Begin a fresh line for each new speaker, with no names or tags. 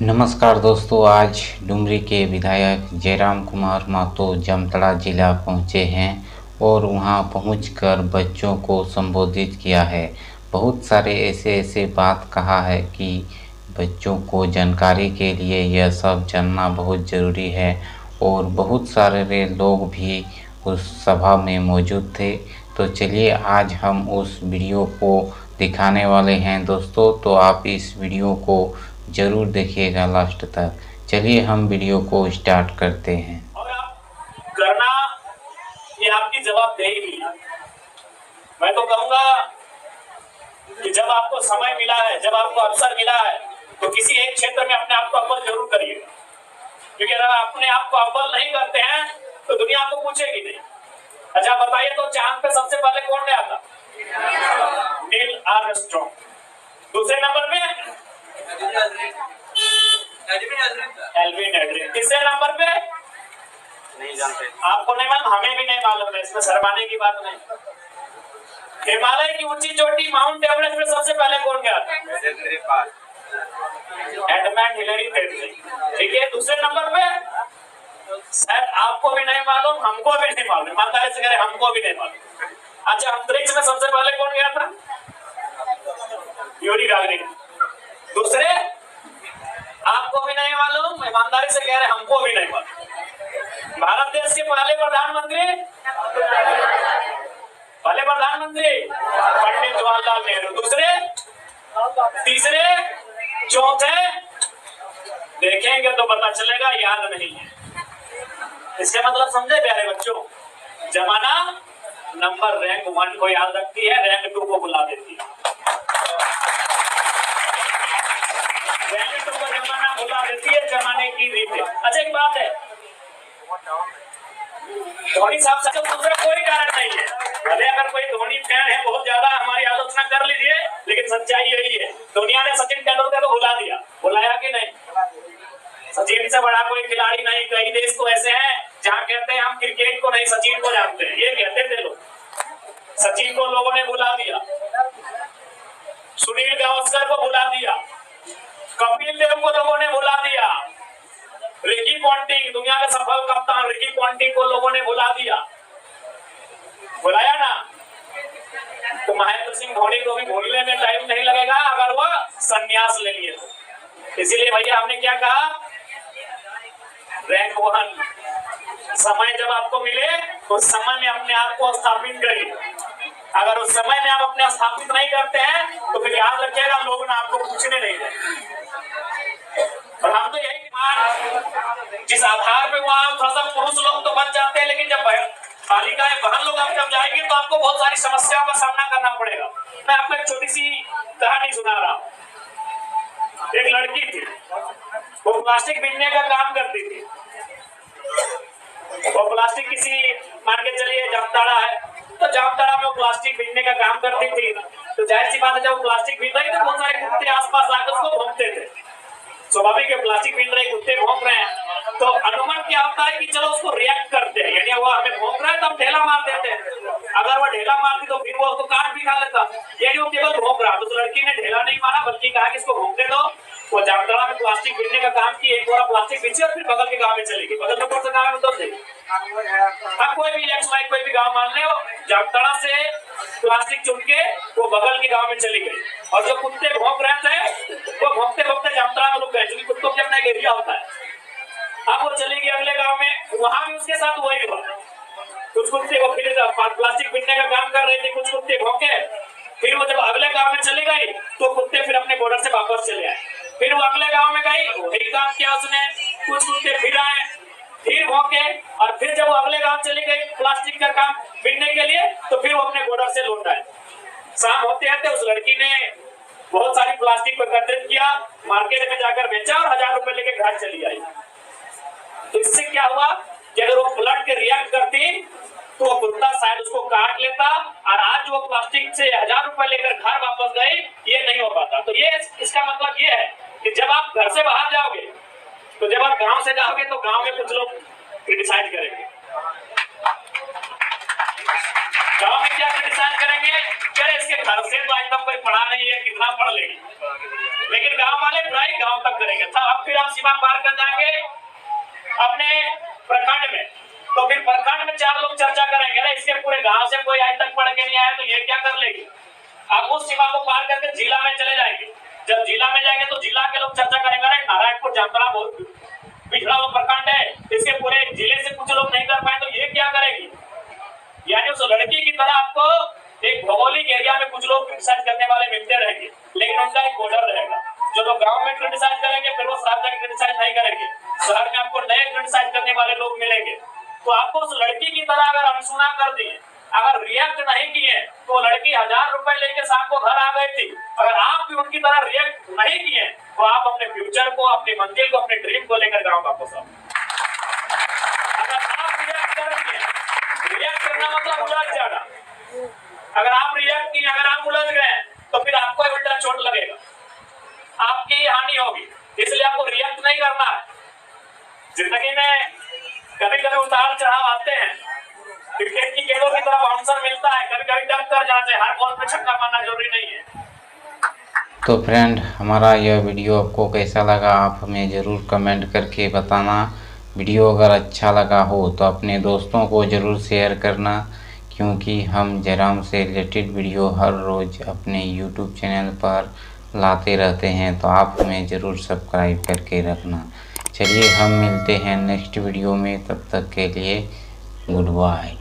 नमस्कार दोस्तों, आज डुमरी के विधायक जयराम कुमार महतो जामताड़ा जिला पहुंचे हैं और वहां पहुंचकर बच्चों को संबोधित किया है। बहुत सारे ऐसे बात कहा है कि बच्चों को जानकारी के लिए यह सब जानना बहुत ज़रूरी है और बहुत सारे लोग भी उस सभा में मौजूद थे। तो चलिए आज हम उस वीडियो को दिखाने वाले हैं दोस्तों, तो आप इस वीडियो को जरूर देखिएगा लास्ट तक। चलिए हम वीडियो को स्टार्ट करते हैं।
और आप करना ये आपकी जवाबदेही भी है। मैं तो कहूंगा कि जब आपको समय मिला है, जब आपको अवसर मिला है, तो किसी एक क्षेत्र में अपने आप को अव्वल जरूर करिएगा, क्योंकि अगर अपने आप को अव्वल नहीं करते हैं तो दुनिया आपको पूछेगी नहीं। अच्छा बताइए, तो चांद पे सबसे पहले कौन गया था? Neil Armstrong. दूसरे नंबर पे एल्विन एल्ड्रिन। तीसरे नंबर पे नहीं जानते, आपको नहीं मालूम, हमें भी नहीं मालूम है, इसमें शर्माने की बात नहीं। हिमालय की ऊंची चोटी माउंट एवरेस्ट में सबसे पहले कौन गया था? Edmund Hillary Tetley. ठीक है, दूसरे नंबर पे शायद आपको भी नहीं मालूम, हमको भी नहीं मालूम, ईमानदारी से कह रहे हमको भी नहीं मालूम। अच्छा, अंतरिक्ष में सबसे पहले कौन गया था? Yuri Gagarin. दूसरे आपको भी नहीं मालूम, ईमानदारी से कह रहे हमको भी नहीं मालूम। भारत देश के पहले प्रधानमंत्री पंडित जवाहरलाल नेहरू। दूसरे, तीसरे, चौथे देखेंगे तो पता चलेगा, याद नहीं है। इसका मतलब समझे प्यारे बच्चों? जमाना नंबर रैंक 1 को याद रखती है, रैंक 2 को बुला देती है। रैंक 2 को जमाना बुला देती है, जमाने की रीत है। अच्छा एक बात है, धोनी साहब से दूसरा कोई कारण नहीं है। भले अगर कोई धोनी फैन है बहुत ज्यादा, हमारी आलोचना कर लीजिए, लेकिन सच्चाई यही है, दुनिया ने सचिन तेंदुलकर को भुला दिया। बुलाया कि नहीं? सचिन से बड़ा कोई खिलाड़ी नहीं। कई देश तो ऐसे हैं जहाँ कहते हैं हम क्रिकेट को नहीं, सचिन को जानते हैं, ये कहते थे लोग। सचिन को लोगों ने भुला दिया, सुनील गावस्कर को भुला दिया, कपिल देव को लोगों ने भुला दिया, रिकी पॉन्टिंग, दुनिया का सफल कप्तान रिकी पॉन्टिंग को लोगों ने भुला दिया। बुलाया ना? तो महेंद्र सिंह धोनी को भी भूलने में टाइम नहीं लगेगा अगर वह संन्यास ले लिए तो। इसीलिए भैया हमने क्या कहा, रैंक 1। समय जब आपको मिले तो समय में अपने आप को स्थापित करिए। अगर उस समय में आप अपने स्थापित नहीं करते हैं तो फिर याद रखिएगा, लोग ना आपको पूछने नहीं देंगे। और हम तो यही जिस आधार पे वहां थोड़ा सा पुरुष लोग तो बच जाते हैं, लेकिन जब बालिकाएं बहन लोग आप जब जाएंगे तो आपको बहुत सारी समस्याओं का सामना करना पड़ेगा। मैं आपको एक छोटी सी कहानी सुना रहा हूँ। एक लड़की थी, वो प्लास्टिक बीनने का काम करती थी। वो प्लास्टिक किसी, मान के चलिए जामताड़ा है, तो जामताड़ा में वो प्लास्टिक बीनने का काम करती थी। तो जाहिर सी बात है, जब वो प्लास्टिक बीन रही तो बहुत सारे कुत्ते आसपास आकर उसको भौंकते थे। स्वाभाविक है, प्लास्टिक बीन रहे, कुत्ते भौंक रहे हैं, तो अनुमान क्या होता है कि चलो उसको रिएक्ट करते हैं, यानी वो हमें भौंक रहा है तो हम ढेला मार देते हैं। अगर वो ढेला मारती तो फिर वो उसको काट भी खा लेता, यानी वो केवल भौंक रहा। तो लड़की ने ढेला नहीं मारा, बल्कि कहा कि इसको भौंकने दो। वो जामताड़ा में प्लास्टिक बीनने का काम की, एक बोरा प्लास्टिक बीची और फिर बगल के गाँव में चली गई। बगल में कौन सा गाँव है तो हाँ, कोई भी कोई भी गाँव मान ले, जामताड़ा से प्लास्टिक चुन के वो बगल के गाँव में चली गई। और जो कुत्ते भौंक रहे थे वो भौंकते भौंकते जामताड़ा में रुक गए, क्योंकि कुत्तों की अपना एक एरिया होता है। अब वो चली गई अगले गांव में, वहां भी उसके साथ वही हुआ। कुछ कुत्ते वो फिर प्लास्टिक बीनने का काम कर रहे थे, कुछ कुत्ते भौंके। फिर वो जब अगले गांव में चली गई तो कुत्ते फिर अपने बॉर्डर से वापस चले आए। फिर वो अगले गांव में गई, वही काम किया उसने, कुछ कुत्ते फिर आए, फिर भौंके। और फिर जब वो अगले गांव चली गई प्लास्टिक का काम बीनने के लिए, तो फिर वो अपने बॉर्डर से लौट आए। शाम होते होते उस लड़की ने बहुत सारी प्लास्टिक को एकत्रित किया, मार्केट में जाकर बेचा और 1000 रुपए लेके घर चली आई। तो इससे क्या हुआ कि अगर वो पलट के रिएक्ट करती तो वो कुत्ता शायद उसको काट लेता, और आज वो प्लास्टिक से 1000 रुपए लेकर घर वापस गई, ये नहीं हो पाता। तो ये इसका मतलब ये है कि जब आप घर से बाहर जाओगे, तो जब आप गांव से जाओगे तो गांव में कुछ लोग क्रिटिसाइज करेंगे। गाँव में क्या क्रिटिसाइज करेंगे, अरे इसके घर से तो आज तक कोई पढ़ा नहीं है, कितना पढ़ लेगी। लेकिन गांव वाले बुराई गांव तक करेंगे। अब फिर आप सीमा पार कर जाएंगे अपने प्रखंड में, तो फिर प्रखंड में 4 लोग चर्चा करेंगे, अरे इसके पूरे गांव से कोई आज तक पढ़ के नहीं आया तो ये क्या कर लेगी। अब उस सीमा को पार करके जिला में चले जाएंगे। जब जिला में जाएंगे तो जिला के लोग चर्चा करेंगे, अरे नारायणपुर जामताड़ा बहुत पिछड़ा हुआ प्रखंड है, इसके पूरे जिले से कुछ लोग नहीं कर पाए तो ये क्या करेगी। यानी उस लड़की की तरह आपको एक भौगोलिक एरिया में कुछ लोग क्रिटिसाइज करने वाले मिलते रहेंगे, लेकिन उनका एक बॉर्डर रहेगा। जो लोग गांव में क्रिटिसाइज करेंगे फिर वो शहर जाकर क्रिटिसाइज नहीं करेंगे, शहर में आपको नए क्रिटिसाइज करने वाले लोग मिलेंगे। तो आपको उस लड़की की तरह अगर अनसुना कर दिए, अगर रिएक्ट नहीं किए, तो लड़की 1000 रुपए लेके शाम को घर आ गई थी। अगर आप भी उनकी तरह रिएक्ट नहीं किए तो आप अपने फ्यूचर को, अपनी मंजिल को, अपने ड्रीम को लेकर गाँव वापस आओ। अगर आप रिएक्ट करेंगे, रिएक्ट करना मतलब उलझ जाना। अगर आप रिएक्ट किए, अगर आप उलझ गए तो फिर आपको उल्टा चोट लगेगा, आपकी हानि होगी। इसलिए आपको रिएक्ट नहीं करना है। जिंदगी में कभी कभी उतार चढ़ाव आते हैं, क्रिकेट की गेंदों की तरफ आंसर मिलता है, कभी कभी डक कर जाते हैं, हर बॉल पे छक्का मारना जरूरी नहीं है।
तो फ्रेंड, हमारा यह वीडियो आपको कैसा लगा आप हमें ज़रूर कमेंट करके बताना। वीडियो अगर अच्छा लगा हो तो अपने दोस्तों को ज़रूर शेयर करना, क्योंकि हम जयराम से रिलेटेड वीडियो हर रोज़ अपने यूट्यूब चैनल पर लाते रहते हैं, तो आप हमें ज़रूर सब्सक्राइब करके रखना। चलिए हम मिलते हैं नेक्स्ट वीडियो में, तब तक के लिए गुड बाय।